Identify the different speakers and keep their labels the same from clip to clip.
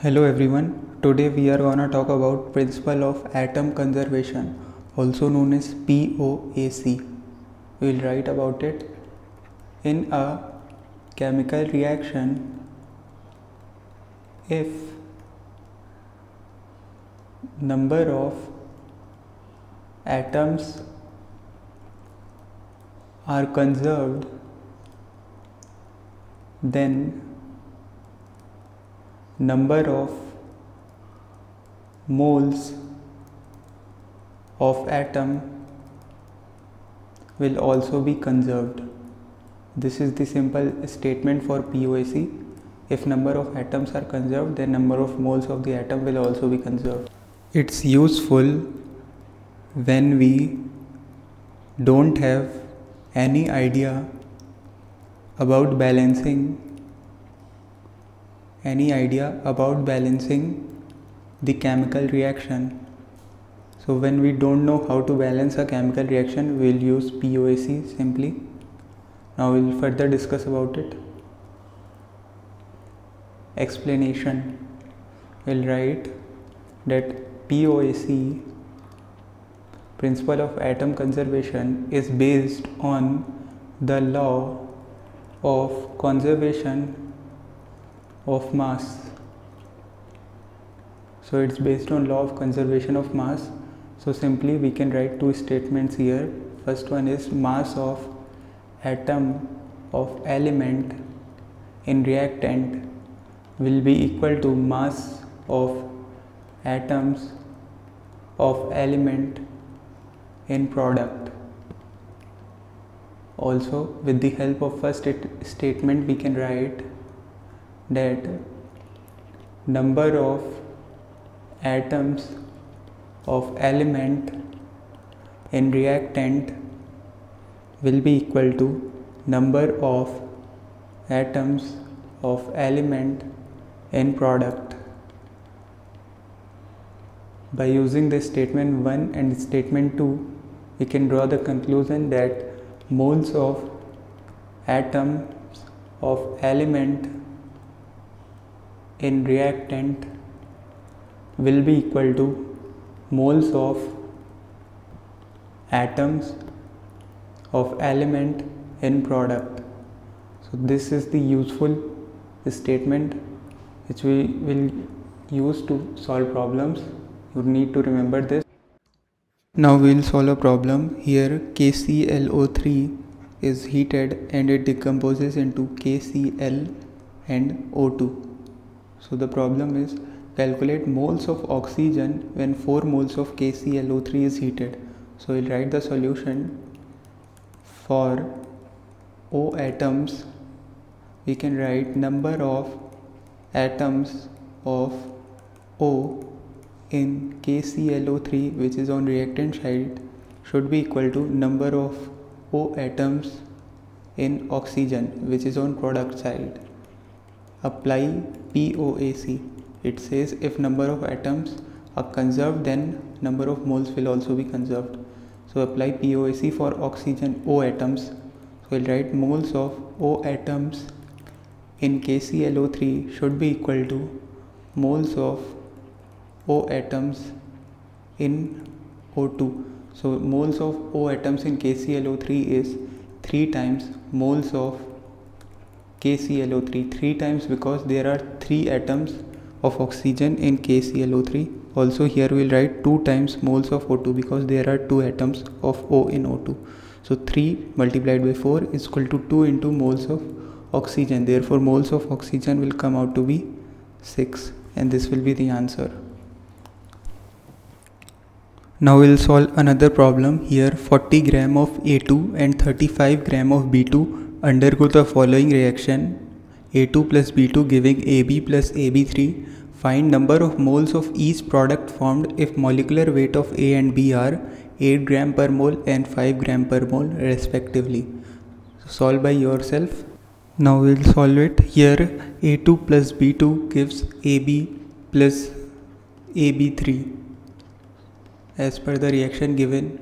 Speaker 1: Hello everyone, today we are gonna talk about principle of atom conservation, also known as POAC. We will write about it. In a chemical reaction, if number of atoms are conserved, then number of moles of atom will also be conserved. This is the simple statement for POAC. If number of atoms are conserved, then number of moles of the atom will also be conserved. It's useful when we don't have any idea about balancing the chemical reaction. So when we don't know how to balance a chemical reaction, we will use POAC simply. Now we will further discuss about it. Explanation. We'll write that POAC, principle of atom conservation, is based on the law of conservation of mass. So it's based on law of conservation of mass. So simply we can write two statements here. First one is mass of atom of element in reactant will be equal to mass of atoms of element in product. Also, with the help of first statement, we can write that number of atoms of element in reactant will be equal to number of atoms of element in product. By using this statement 1 and statement 2, we can draw the conclusion that moles of atoms of element in reactant will be equal to moles of atoms of element in product. So this is the useful statement which we will use to solve problems. You need to remember this. Now we will solve a problem. Here KClO3 is heated and it decomposes into KCl and O2. So the problem is calculate moles of oxygen when 4 moles of KClO3 is heated. So we'll write the solution. For O atoms, we can write number of atoms of O in KClO3, which is on reactant side, should be equal to number of O atoms in oxygen, which is on product side. Apply POAC. It says if number of atoms are conserved, then number of moles will also be conserved. So apply POAC for oxygen O atoms. So we'll write moles of O atoms in KClO3 should be equal to moles of O atoms in O2. So moles of O atoms in KClO3 is 3 times moles of KClO3, 3 times because there are 3 atoms of oxygen in KClO3. Also here we will write 2 times moles of O2 because there are 2 atoms of O in O2. So 3 multiplied by 4 is equal to 2 into moles of oxygen. Therefore moles of oxygen will come out to be 6, and this will be the answer. Now we will solve another problem. Here 40 gram of A2 and 35 gram of B2 undergo the following reaction. A2 plus B2 giving AB plus AB3. Find number of moles of each product formed if molecular weight of A and B are 8 gram per mole and 5 gram per mole respectively. So solve by yourself. Now we will solve it. Here A2 plus B2 gives AB plus AB3. As per the reaction given,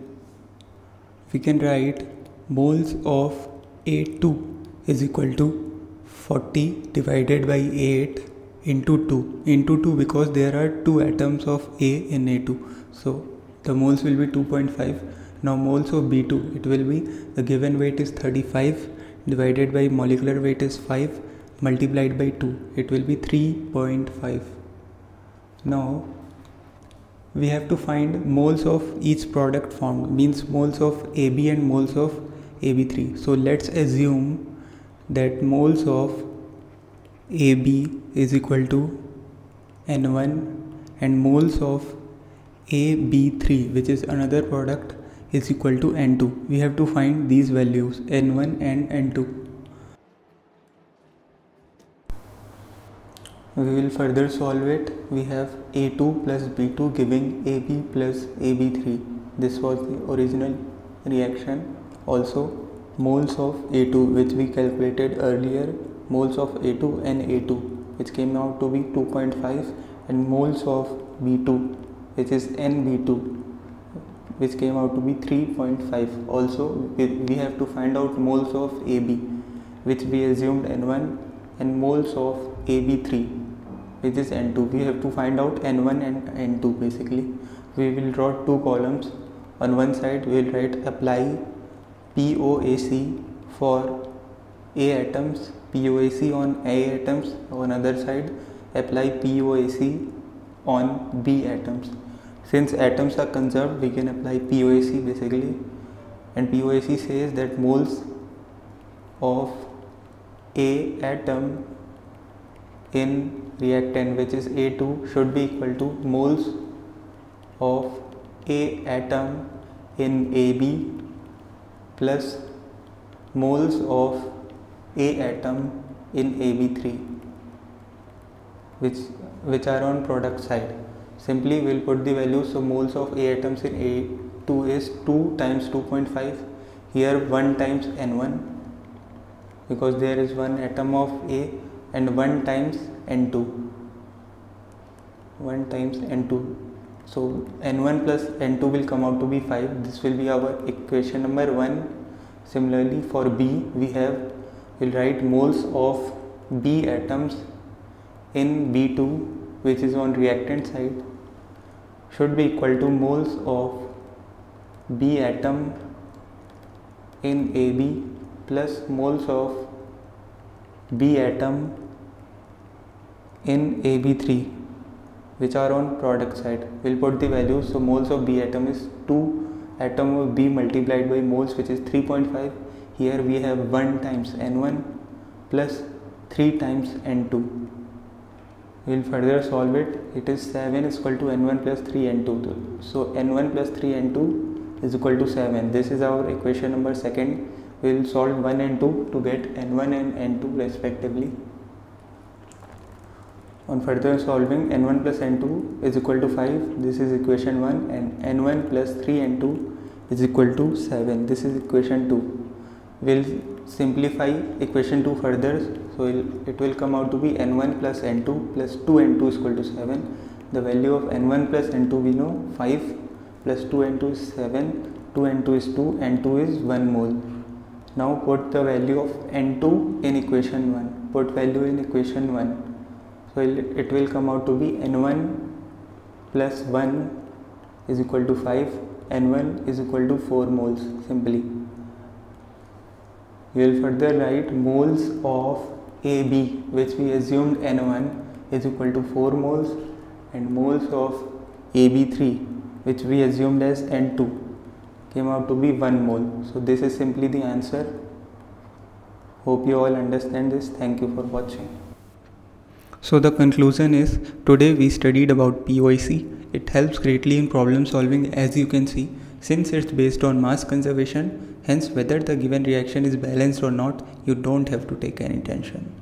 Speaker 1: we can write moles of A2 is equal to 40 divided by 8 into 2 because there are 2 atoms of A in A2. So the moles will be 2.5. Now moles of B2, it will be, the given weight is 35 divided by molecular weight is 5 multiplied by 2. It will be 3.5. Now we have to find moles of each product formed, means moles of AB and moles of AB3. So let's assume that moles of AB is equal to N1 and moles of AB3, which is another product, is equal to N2. We have to find these values N1 and N2. We will further solve it. We have A2 plus B2 giving AB plus AB3. This was the original reaction. Also moles of A2, which we calculated earlier, moles of A2 and A2, which came out to be 2.5, and moles of B2, which is NB2, which came out to be 3.5. Also we have to find out moles of AB, which we assumed N1, and moles of AB3, which is N2. We have to find out N1 and N2 basically. We will draw two columns. On one side we will write apply POAC for A atoms, POAC on A atoms. On other side apply POAC on B atoms. Since atoms are conserved, we can apply POAC basically, and POAC says that moles of A atom in reactant, which is A2, should be equal to moles of A atom in AB plus moles of A atom in AB3, which are on product side. Simply we'll put the values. So moles of A atoms in A2 is 2 times 2.5, here 1 times N1 because there is one atom of A, and 1 times N2, 1 times N2. So N1 plus N2 will come out to be 5. This will be our equation number 1. Similarly for B, we'll write moles of B atoms in B2, which is on reactant side, should be equal to moles of B atom in AB plus moles of B atom in AB3, which are on product side. We'll put the values. So moles of B atom is 2 atom of B multiplied by moles, which is 3.5. Here we have 1 times N1 plus 3 times N2. We will further solve it. It is 7 is equal to N1 plus 3 N2. So N1 plus 3 N2 is equal to 7. This is our equation number 2. We will solve 1 and 2 to get N1 and N2 respectively. On further solving, N1 plus N2 is equal to 5. This is equation 1, and N1 plus 3 N2 is equal to 7. This is equation 2. We'll simplify equation 2 further. So it will come out to be N1 plus N2 plus 2N2 is equal to 7. The value of N1 plus N2 we know, 5 plus 2N2 is 7, 2N2 is 2, N2 is 1 mole. Now put the value of N2 in equation 1. Put value in equation 1. So it will come out to be N1 plus 1 is equal to 5, N1 is equal to 4 moles simply. We will further write moles of AB, which we assumed N1 is equal to 4 moles, and moles of AB3, which we assumed as N2, came out to be 1 mole. So this is simply the answer. Hope you all understand this. Thank you for watching. So the conclusion is, today we studied about POAC. It helps greatly in problem solving, as you can see, since it's based on mass conservation. Hence, whether the given reaction is balanced or not, you don't have to take any tension.